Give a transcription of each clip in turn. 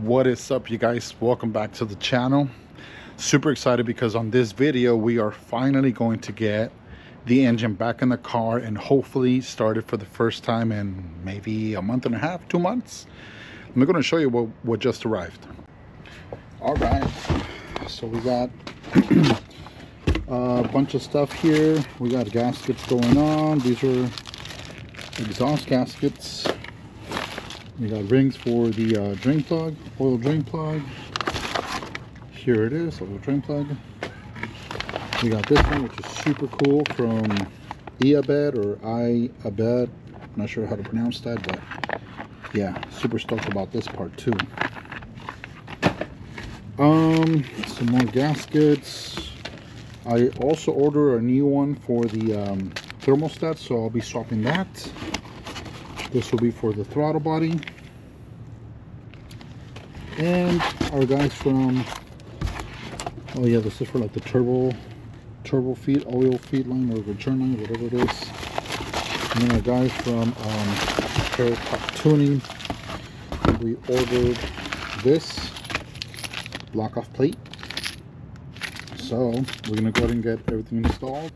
What is up, you guys? Welcome back to the channel. Super excited because on this video we are finally going to get the engine back in the car and hopefully start it for the first time in maybe a month and a half, 2 months. I'm going to show you what just arrived. All right, so we got a bunch of stuff here. We got gaskets going on. These are exhaust gaskets. We got rings for the drain plug, oil drain plug. Here it is, oil drain plug. We got this one, which is super cool, from Iabed or Iabed. I'm not sure how to pronounce that, but yeah, super stoked about this part too. Some more gaskets. I also ordered a new one for the thermostat, so I'll be swapping that. This will be for the throttle body. And our guys from, oh yeah, this is for like the turbo feed, oil feed line or return line, whatever it is. And then our guys from Top Tuning, we ordered this lock-off plate. So we're gonna go ahead and get everything installed.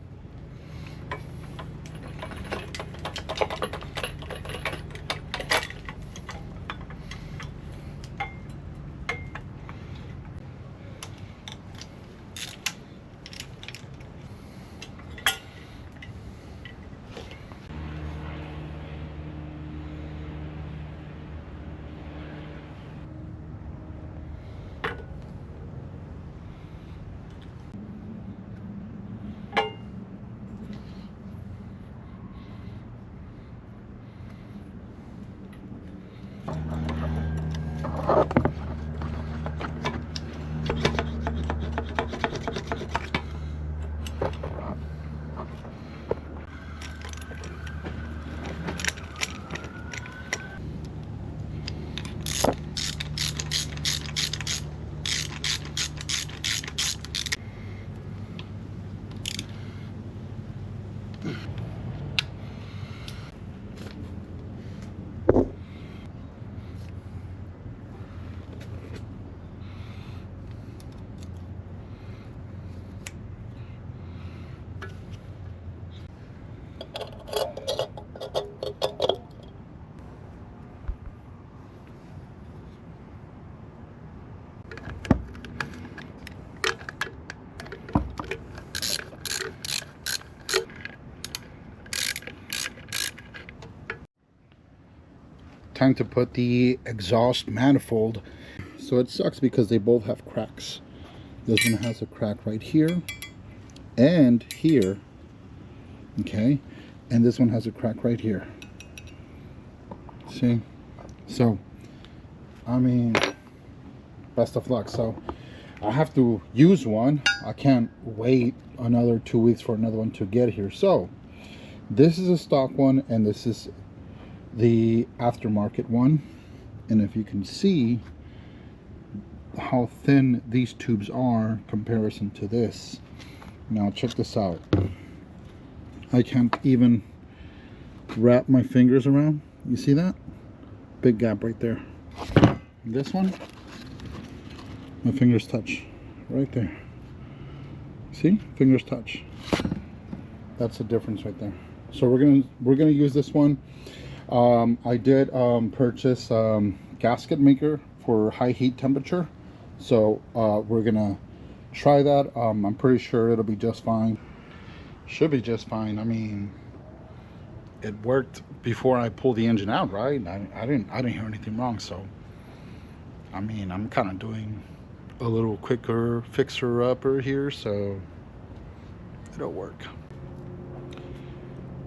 Time to put the exhaust manifold. So it sucks because they both have cracks. This one has a crack right here and here, okay, and this one has a crack right here. See? So I mean, best of luck. So I have to use one. I can't wait another 2 weeks for another one to get here. So this is a stock one and this is the aftermarket one, and if you can see how thin these tubes are in comparison to this. Now check this out. I can't even wrap my fingers around. You see that? Big gap right there. This one, my fingers touch right there. See? Fingers touch. That's the difference right there. So we're gonna use this one. I did purchase gasket maker for high heat temperature, so we're gonna try that. I'm pretty sure it'll be just fine. Should be just fine. I mean, it worked before I pulled the engine out, right? I didn't hear anything wrong. So I mean, I'm kind of doing a little quicker fixer upper here, so it'll work.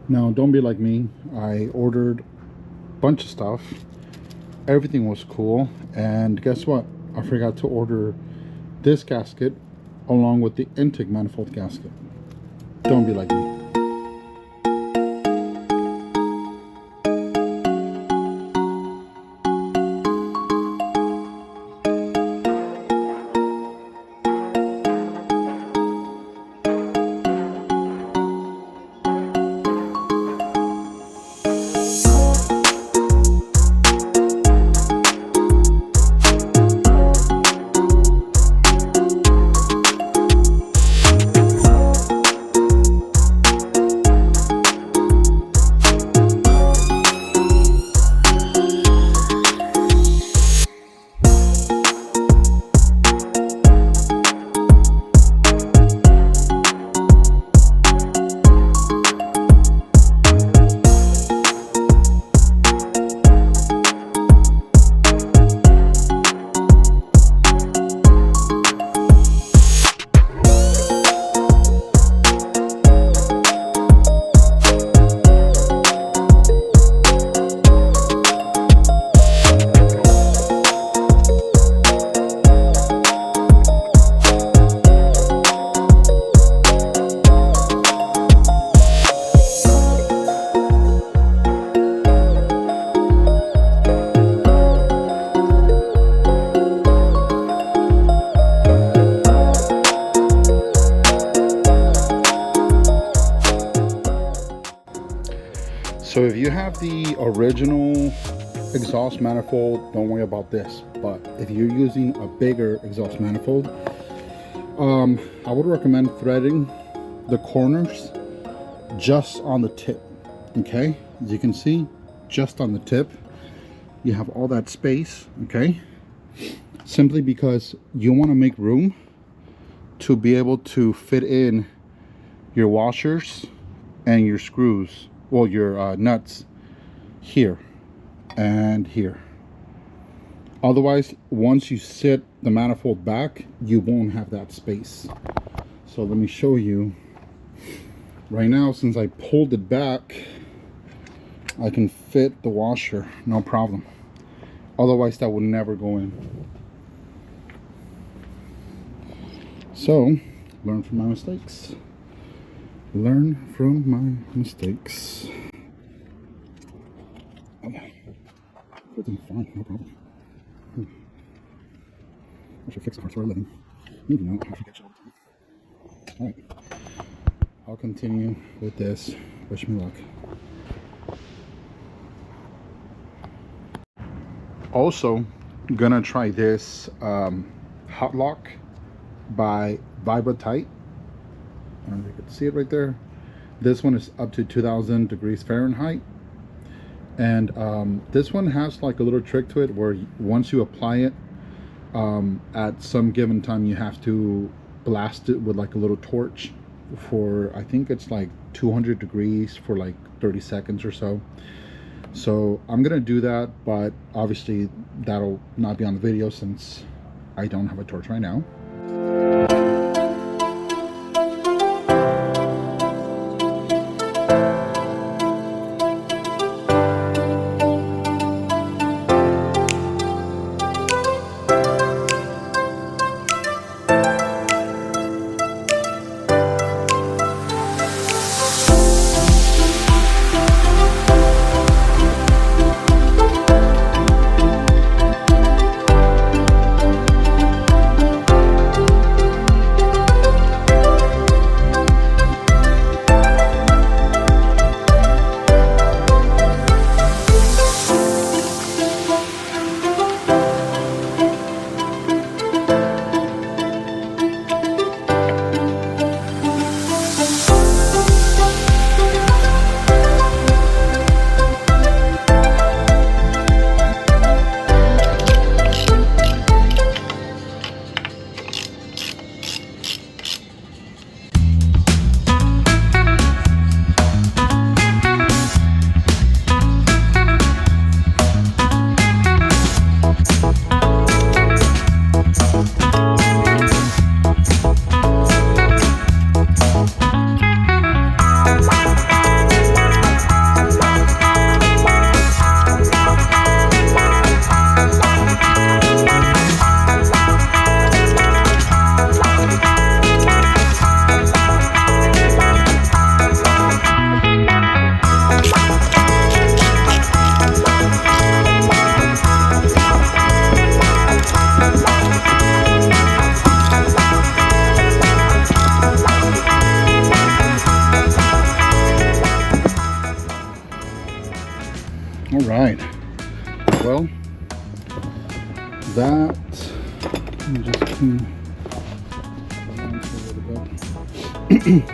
Now, don't be like me. I ordered a bunch of stuff. Everything was cool. And guess what? I forgot to order this gasket along with the intake manifold gasket. Don't be like me. So if you have the original exhaust manifold, don't worry about this. But if you're using a bigger exhaust manifold, I would recommend threading the corners just on the tip. Okay, as you can see, just on the tip, you have all that space. Okay, simply because you want to make room to be able to fit in your washers and your screws, well, your nuts here and here. Otherwise, once you sit the manifold back, you won't have that space. So let me show you right now. Since I pulled it back, I can fit the washer, no problem. Otherwise, that would never go in. So, learn from my mistakes. Learn from my mistakes. Okay. Everything's fine, no problem. I should fix the parts for a living. You know, I forget you all the time. Alright. I'll continue with this. Wish me luck. Also, gonna try this hot lock by Vibratite. I don't know if you can see it right there. This one is up to 2000 degrees Fahrenheit. And this one has like a little trick to it where once you apply it, at some given time you have to blast it with like a little torch for, I think it's like 200 degrees for like 30 seconds or so. So I'm gonna do that, but obviously that'll not be on the video since I don't have a torch right now. All right, well, that, let me just clean a little bit.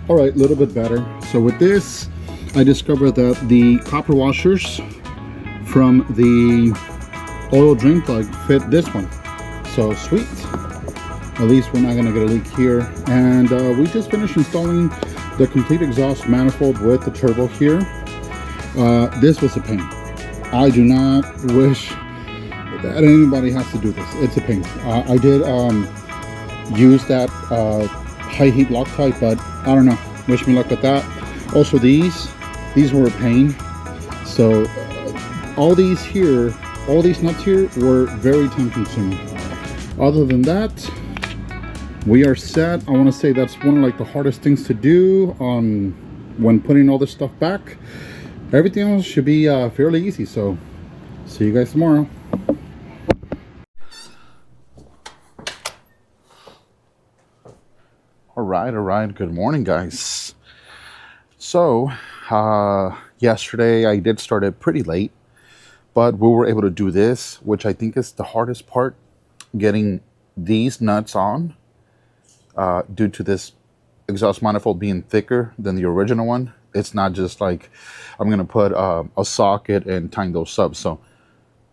All right, a little bit better. So with this, I discovered that the copper washers from the oil drain plug fit this one. So sweet. At least we're not gonna get a leak here. And we just finished installing the complete exhaust manifold with the turbo here. This was a pain. I do not wish that anybody has to do this. It's a pain. I did use that high heat Loctite, but I don't know. Wish me luck with that. Also, these were a pain. So all these here, all these nuts here were very time consuming. Other than that, we are set. I want to say that's one of like the hardest things to do when putting all this stuff back. Everything else should be fairly easy. So see you guys tomorrow. All right, good morning, guys. So yesterday. I did start it pretty late, but we were able to do this, which I think is the hardest part, getting these nuts on, due to this exhaust manifold being thicker than the original one. It's not just like I'm gonna put a socket and tighten those up. So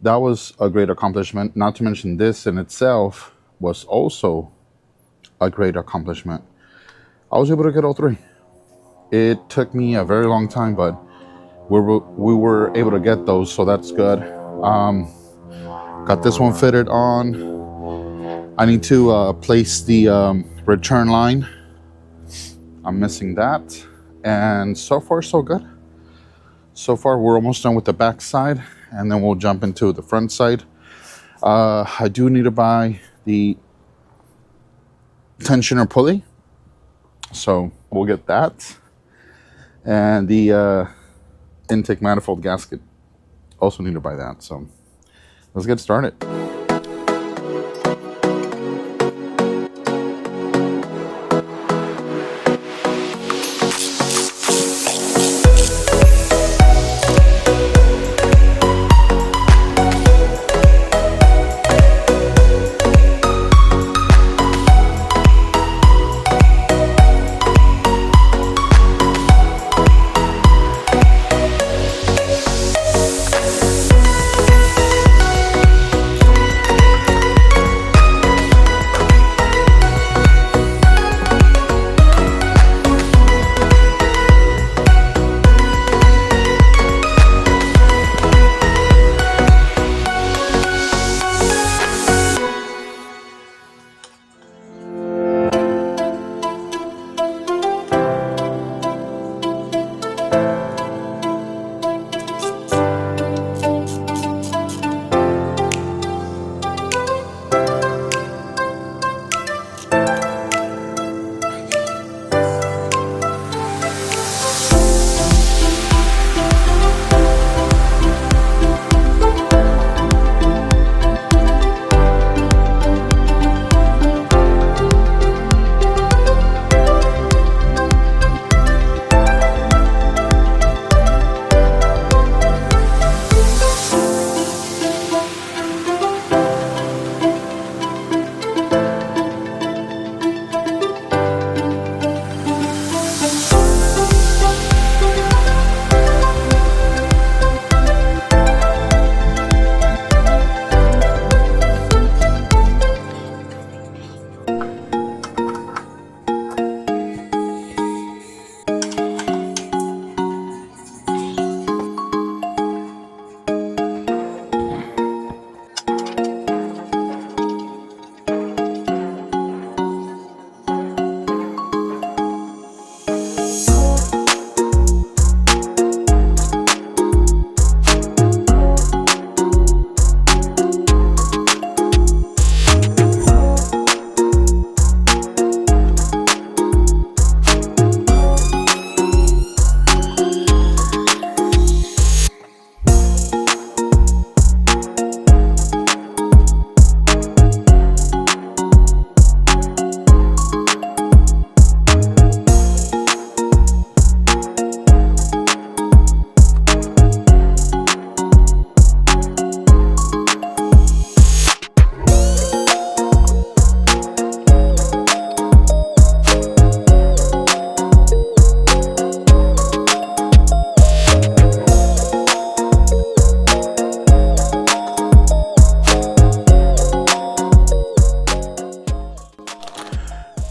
that was a great accomplishment. Not to mention, this in itself was also a great accomplishment. I was able to get all three. It took me a very long time, but we were able to get those, so that's good. Got this one fitted on. I need to place the return line. I'm missing that. And so far, so good. So far, we're almost done with the back side, and then we'll jump into the front side. I do need to buy the tensioner pulley, so we'll get that. And the intake manifold gasket, also need to buy that. So let's get started.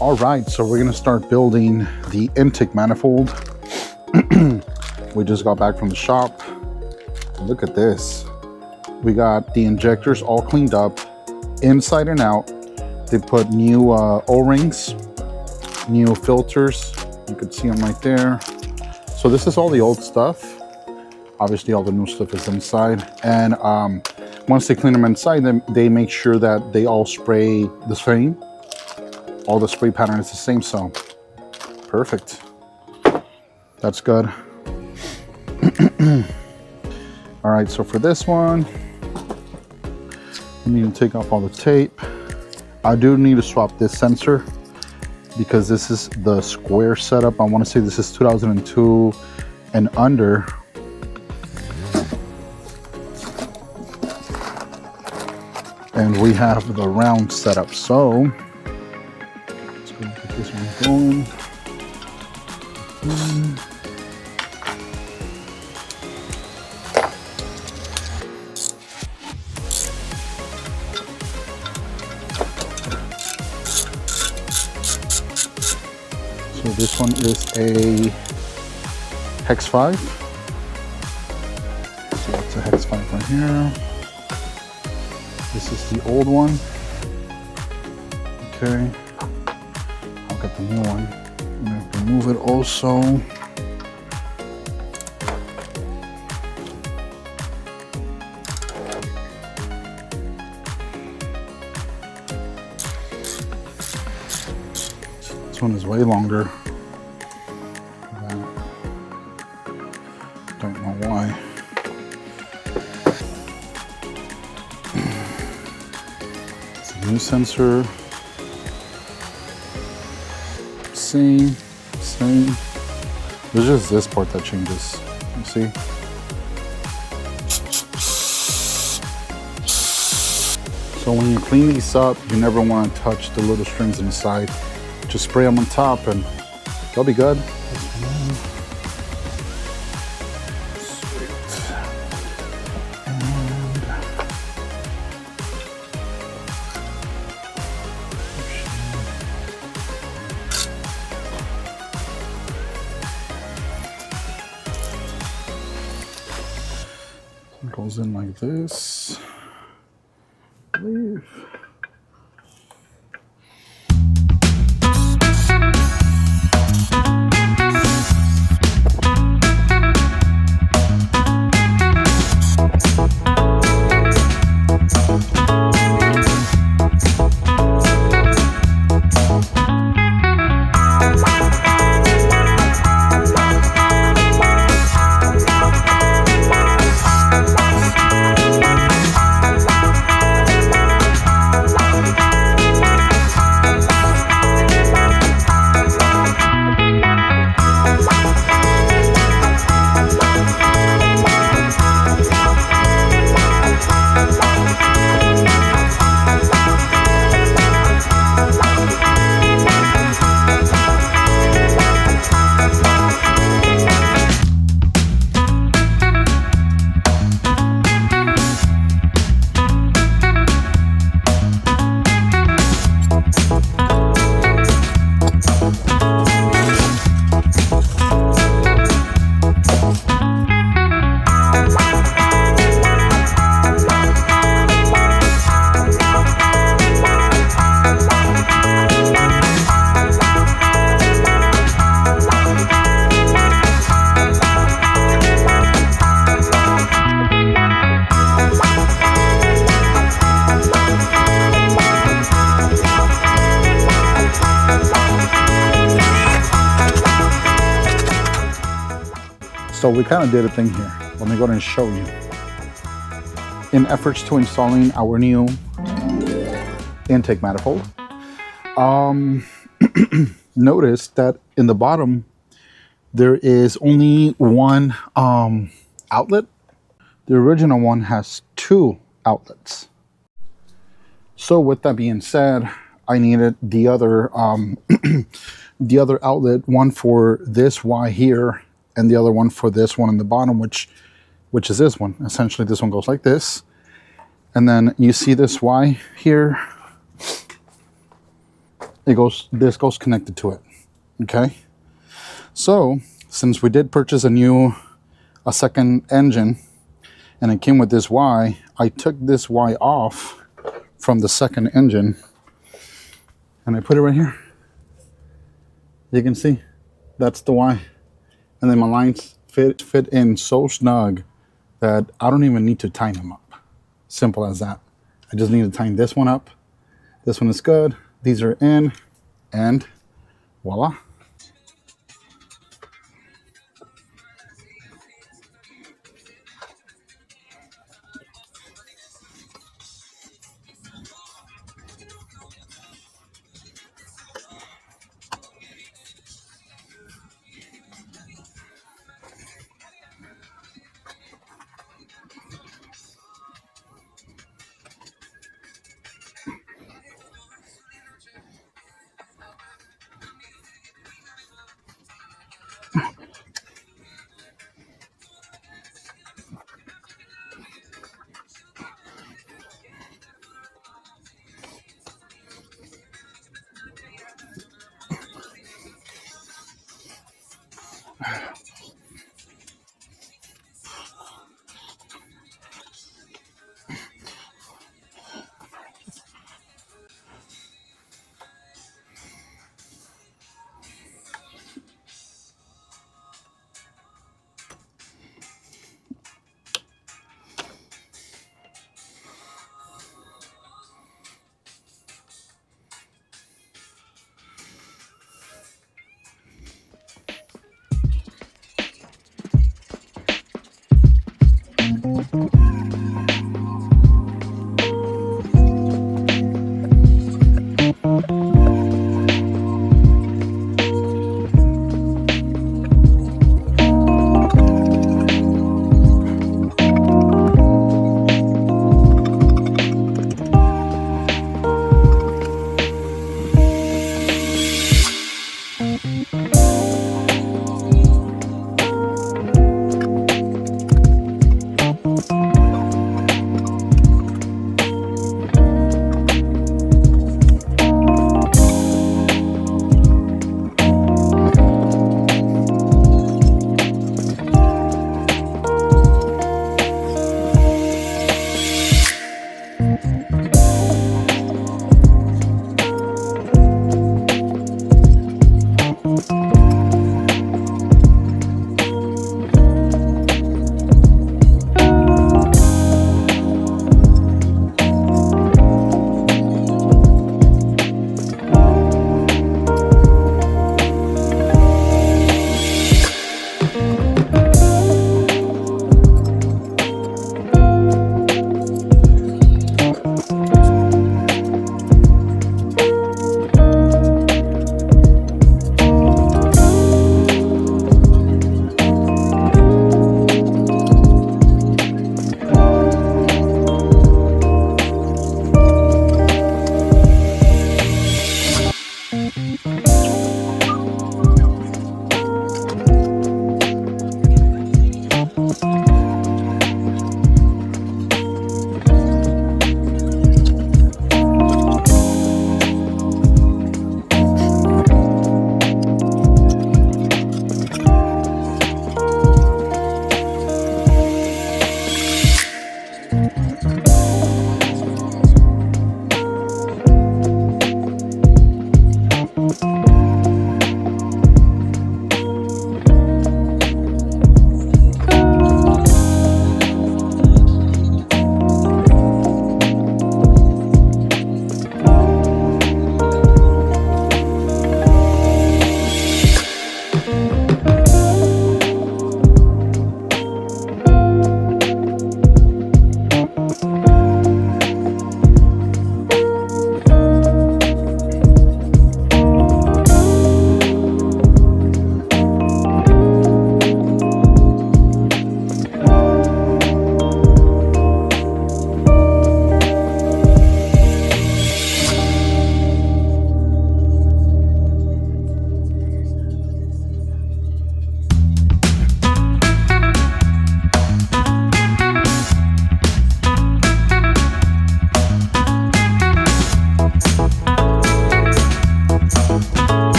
All right, so we're gonna start building the intake manifold. We just got back from the shop. Look at this. We got the injectors all cleaned up, inside and out. They put new O-rings, new filters. You could see them right there. So this is all the old stuff. Obviously, all the new stuff is inside. And once they clean them inside, they make sure that they all spray the same. All the spray pattern is the same, so perfect. That's good. All right, so for this one, I need to take off all the tape. I do need to swap this sensor because this is the square setup. I want to say this is 2002 and under. and we have the round setup. So let's go get this one going. So this one is a hex 5. So that's a hex 5 right here. This is the old one. Okay, I'll get the new one. I'm gonna remove it also. This one is way longer. Don't know why. It's a new sensor. Same. There's just this part that changes. You see? So when you clean these up, you never want to touch the little strings inside. Just spray them on top and they'll be good. It goes in like this. I believe. So we kind of did a thing here. Let me go ahead and show you. In efforts to installing our new intake manifold, notice that in the bottom there is only one outlet. The original one has 2 outlets. So with that being said, I needed the other the other outlet, one for this Y here and the other one for this one in the bottom, which is this one. Essentially this one goes like this, and then you see this Y here, this goes connected to it. Okay, so since we did purchase a second engine and it came with this Y, I took this Y off from the second engine and I put it right here. You can see that's the Y, and then my lines fit in so snug that I don't even need to tighten them up. Simple as that. I just need to tighten this one up. This one is good. These are in, and voila.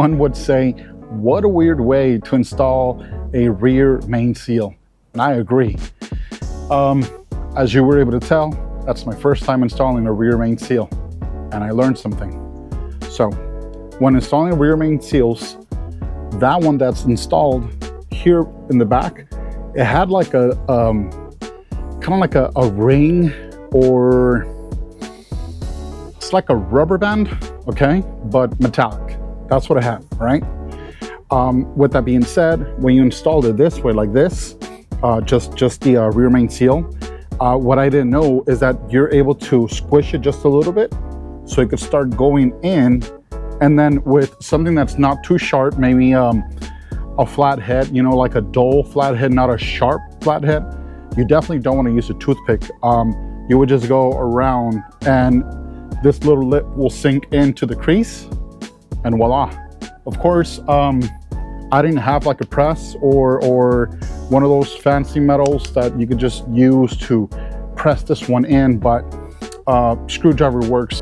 one would say, what a weird way to install a rear main seal. And I agree. As you were able to tell, that's my first time installing a rear main seal, and I learned something. So when installing rear main seals, that one that's installed here in the back, it had like a kind of like a ring, or it's like a rubber band, okay, but metallic. That's what it had, right? With that being said, when you installed it this way, like this, just the rear main seal, what I didn't know is that you're able to squish it just a little bit so it could start going in, and then with something that's not too sharp, maybe a flat head, you know, like a dull flat head, not a sharp flat head, you definitely don't want to use a toothpick. You would just go around and this little lip will sink into the crease, and voila. Of course, I didn't have like a press or one of those fancy metals that you could just use to press this one in, but screwdriver works.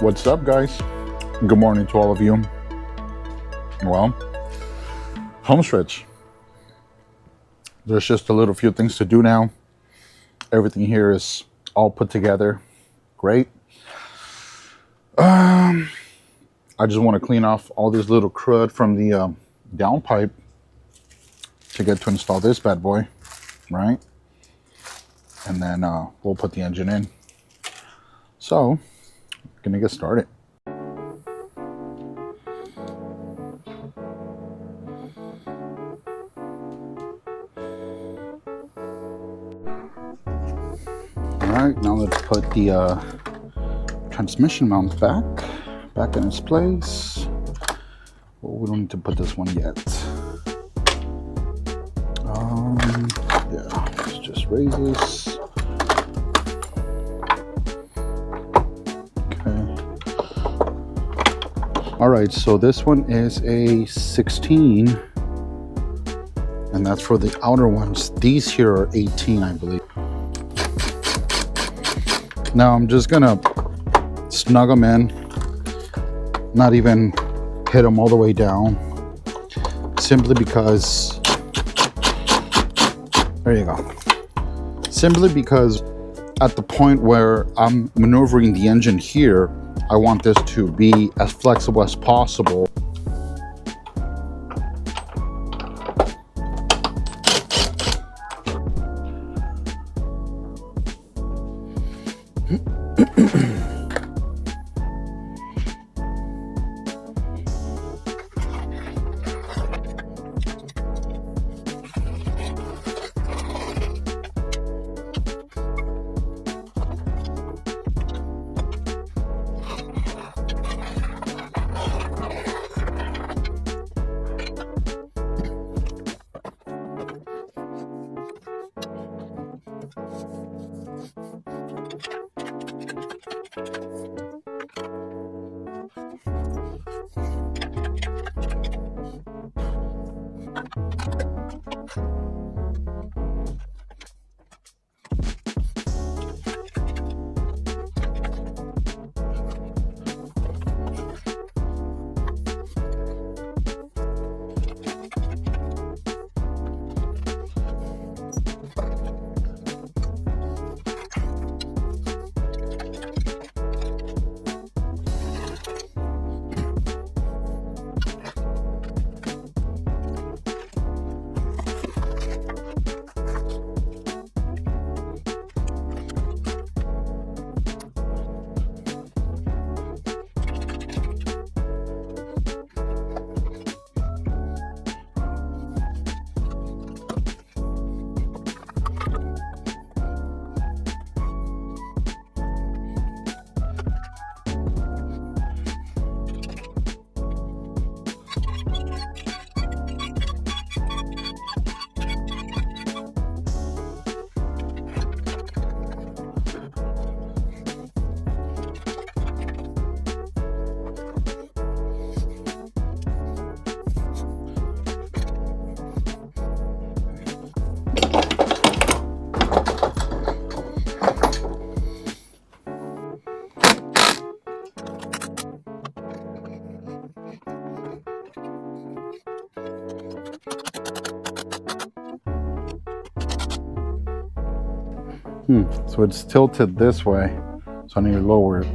What's up, guys? Good morning to all of you. Well, home stretch. There's just a little few things to do now. Everything here is all put together. Great. I just want to clean off all this little crud from the downpipe to get to install this bad boy, right? And then we'll put the engine in. So, gonna get started. Alright, now let's put the transmission mount back in its place. Well, we don't need to put this one yet. Yeah, let's just raise this. All right, so this one is a 16, and that's for the outer ones. These here are 18, I believe. Now I'm just gonna snug them in, not even hit them all the way down, simply because, there you go. Simply because at the point where I'm maneuvering the engine here, I want this to be as flexible as possible. So it's tilted this way, so I need to lower it.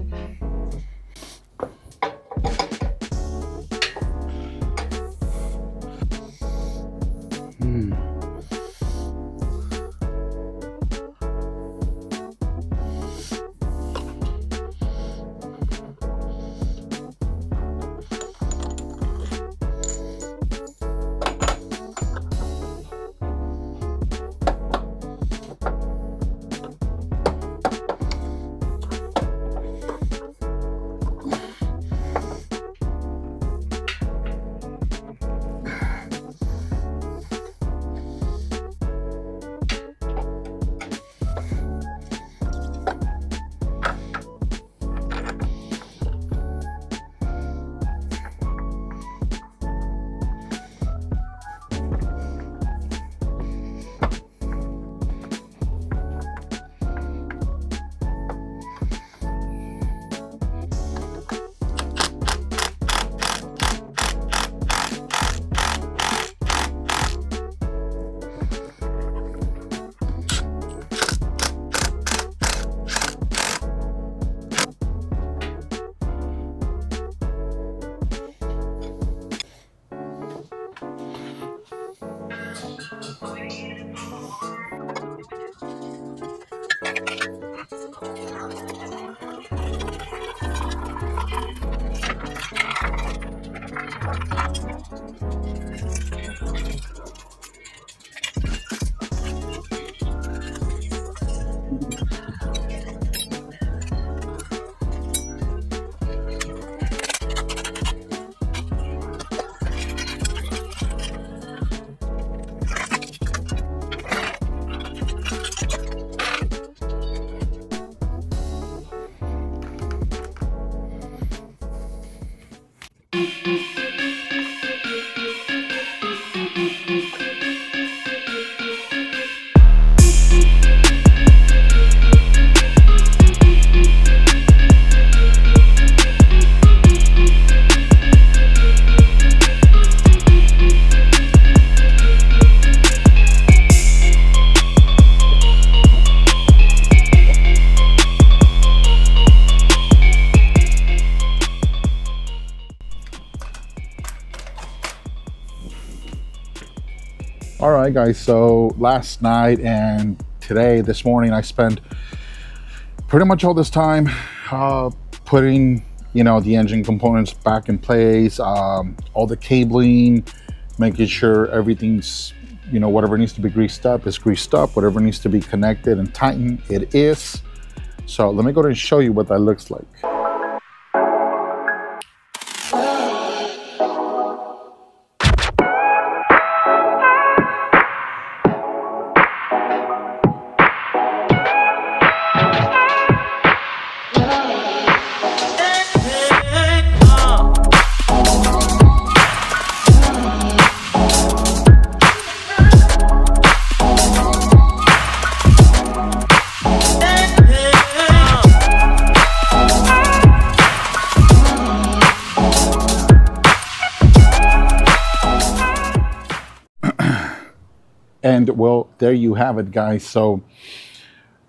All right, guys, so last night and today, this morning, I spent pretty much all this time putting, the engine components back in place, all the cabling, making sure everything's, whatever needs to be greased up is greased up, whatever needs to be connected and tightened, it is. So let me go ahead and show you what that looks like. And well, there you have it, guys. So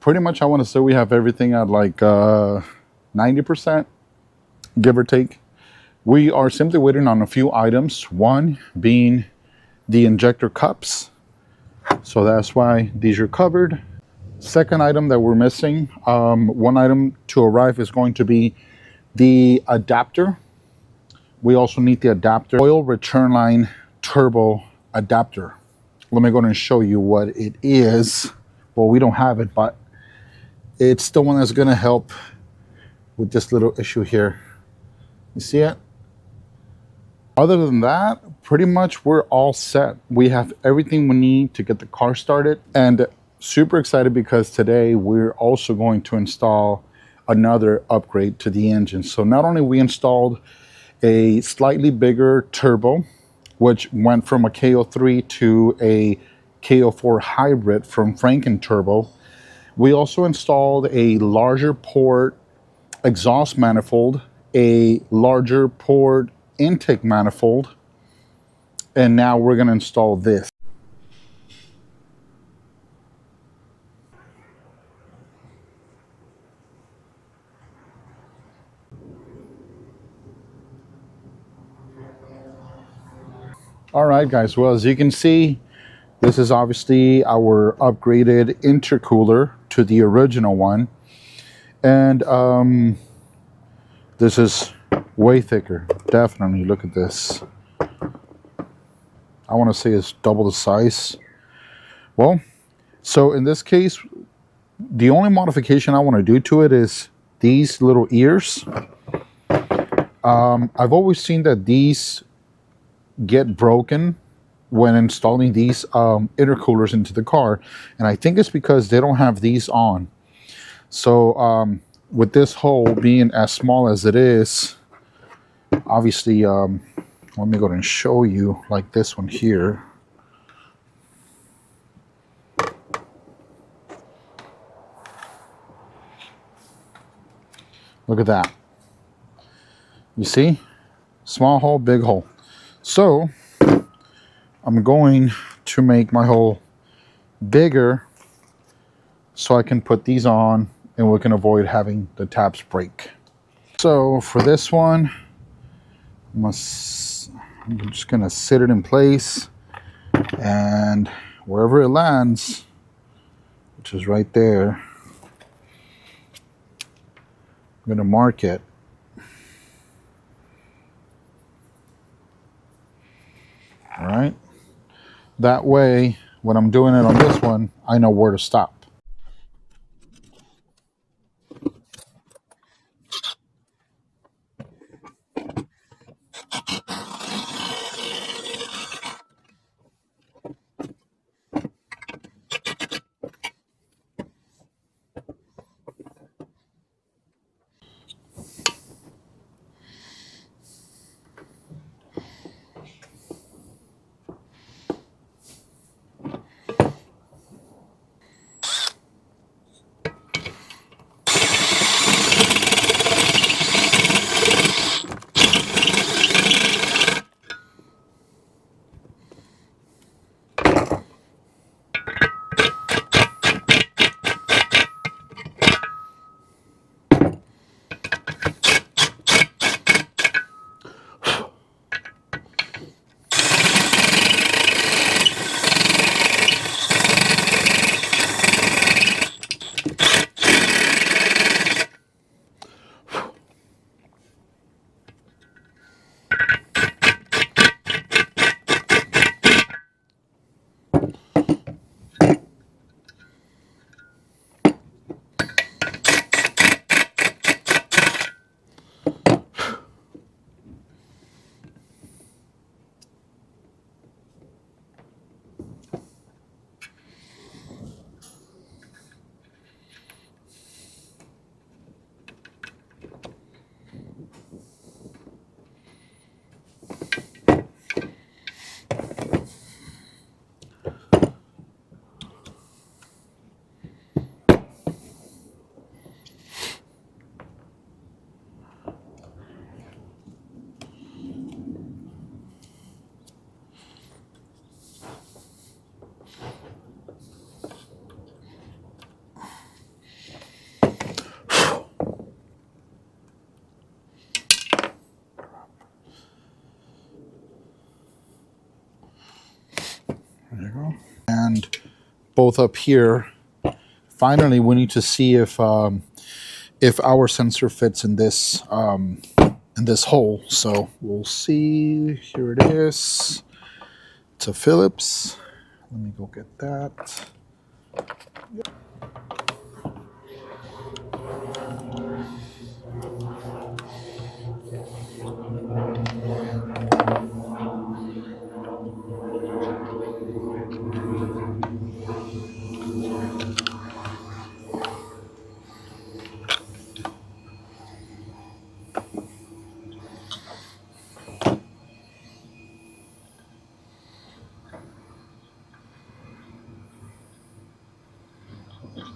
pretty much I want to say we have everything at like 90%, give or take. We are simply waiting on a few items, one being the injector cups. So that's why these are covered. Second item that we're missing, one item to arrive is going to be the adapter. We also need the adapter, oil return line turbo adapter. Let me go ahead and show you what it is. Well, we don't have it, but it's the one that's going to help with this little issue here. You see it? Other than that, pretty much we're all set. We have everything we need to get the car started, and super excited because today we're also going to install another upgrade to the engine. So not only we installed a slightly bigger turbo, which went from a KO3 to a KO4 hybrid from Franken Turbo. We also installed a larger port exhaust manifold, a larger port intake manifold, and now we're going to install this. All right, guys, well, as you can see, this is obviously our upgraded intercooler to the original one. And this is way thicker, definitely. Look at this. I want to say it's double the size. Well, so in this case, the only modification I want to do to it is these little ears. I've always seen that these get broken when installing these intercoolers into the car, and I think it's because they don't have these on. So with this hole being as small as it is, obviously, let me go ahead and show you, like this one here. Look at that. You see? Small hole, big hole. So I'm going to make my hole bigger so I can put these on and we can avoid having the tabs break. So for this one, I'm just gonna sit it in place, and wherever it lands, which is right there, I'm gonna mark it. All right. That way, when I'm doing it on this one, I know where to stop. There you go. And both up here. Finally, we need to see if our sensor fits in this hole. So we'll see. Here it is. It's a Phillips. Let me go get that. Yep.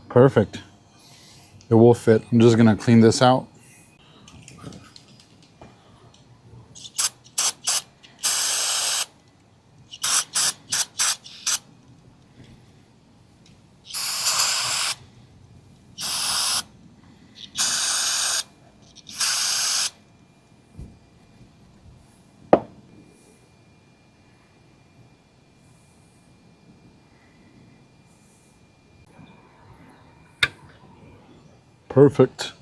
Perfect. It will fit. I'm just gonna clean this out. Perfect.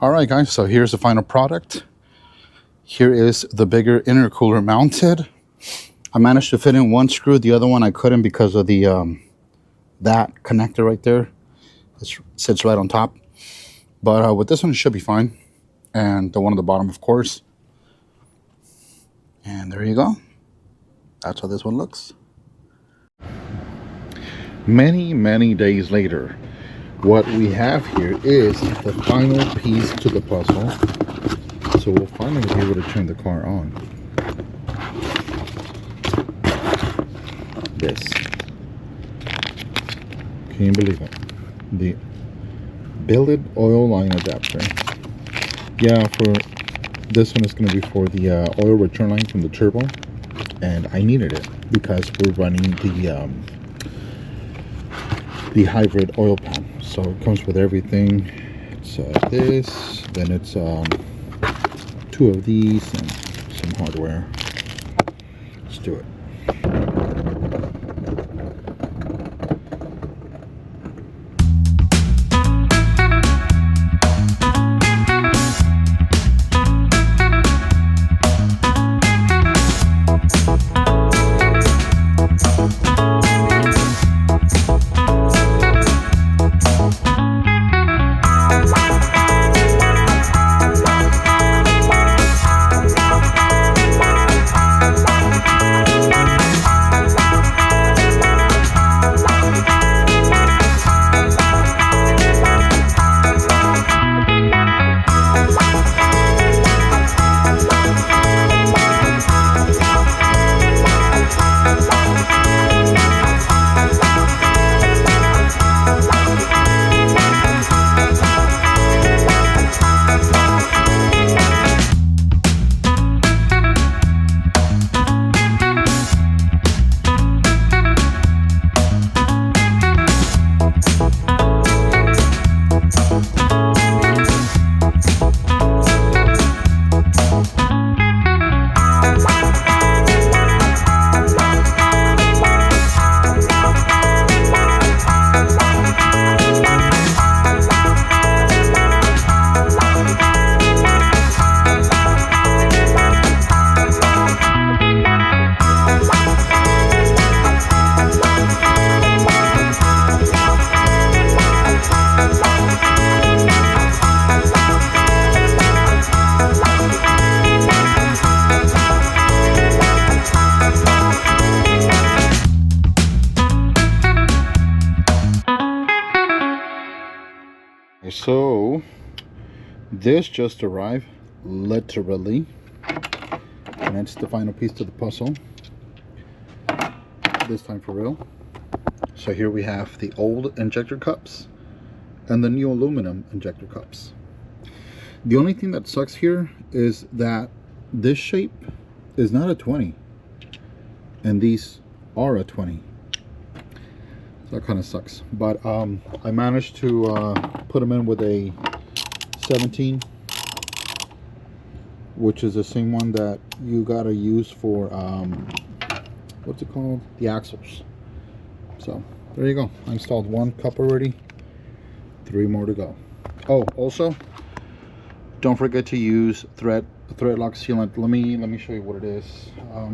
All right, guys, so here's the final product. Here is the bigger intercooler mounted. I managed to fit in one screw. The other one I couldn't because of the that connector right there. It sits right on top. But with this one, it should be fine. And the one at the bottom, of course. And there you go. That's how this one looks. Many, many days later, what we have here is the final piece to the puzzle. So we'll finally be able to turn the car on. This. Can you believe it? The billet oil line adapter. Yeah, for this one is going to be for the oil return line from the turbo, and I needed it because we're running the hybrid oil pan. So it comes with everything. It's this, then it's 2 of these and some hardware. Let's do it. So this just arrived, literally, and it's the final piece to the puzzle, this time for real. So here we have the old injector cups and the new aluminum injector cups. The only thing that sucks here is that this shape is not a 20 and these are a 20. That kind of sucks, but I managed to put them in with a 17, which is the same one that you gotta use for what's it called, the axles. So there you go. I installed 1 cup already, 3 more to go. Oh, also don't forget to use thread lock sealant. Let me show you what it is.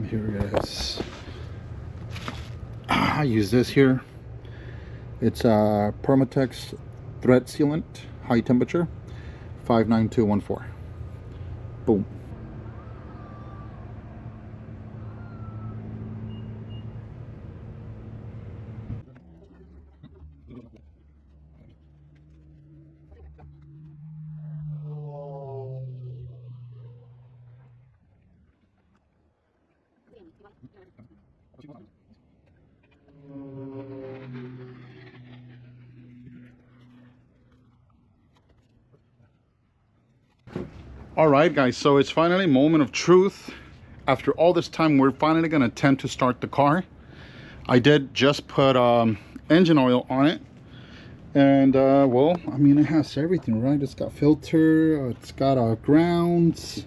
Here it is. I use this here. It's a Permatex thread sealant, high temperature, 59214. Boom. All right, guys, so it's finally moment of truth. After all this time, we're finally gonna attempt to start the car. I did just put engine oil on it, and well, I mean, it has everything, right? It's got filter, it's got grounds.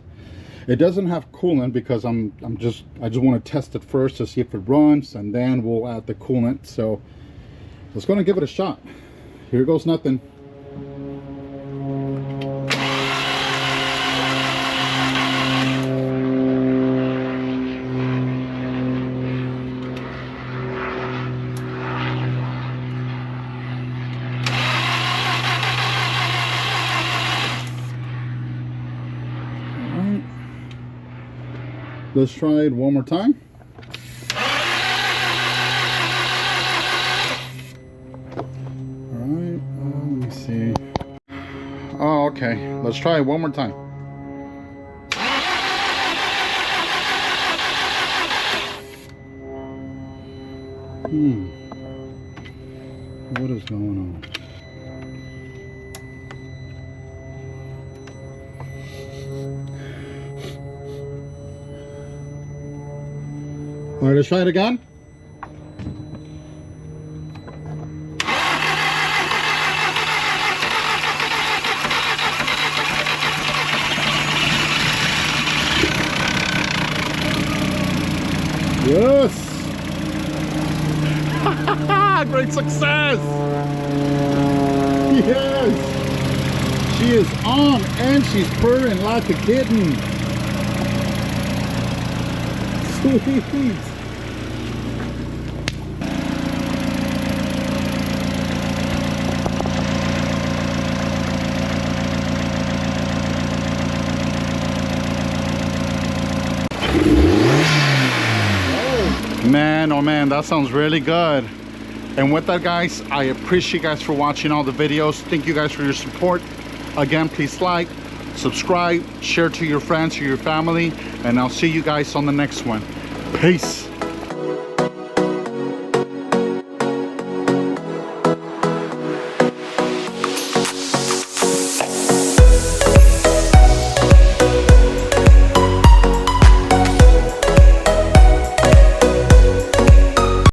It doesn't have coolant because I just want to test it first to see if it runs, and then we'll add the coolant. So let's go and give it a shot. Here goes nothing. Let's try it one more time. All right, let me see. Oh, okay. Let's try it one more time. What is going on? All right, let's try it again. Yes! Great success! Yes! She is on and she's purring like a kitten. Sweet! Man, oh man, that sounds really good. And with that, guys, I appreciate you guys for watching all the videos. Thank you guys for your support. Again, please like, subscribe, share to your friends, to your family, and I'll see you guys on the next one. Peace.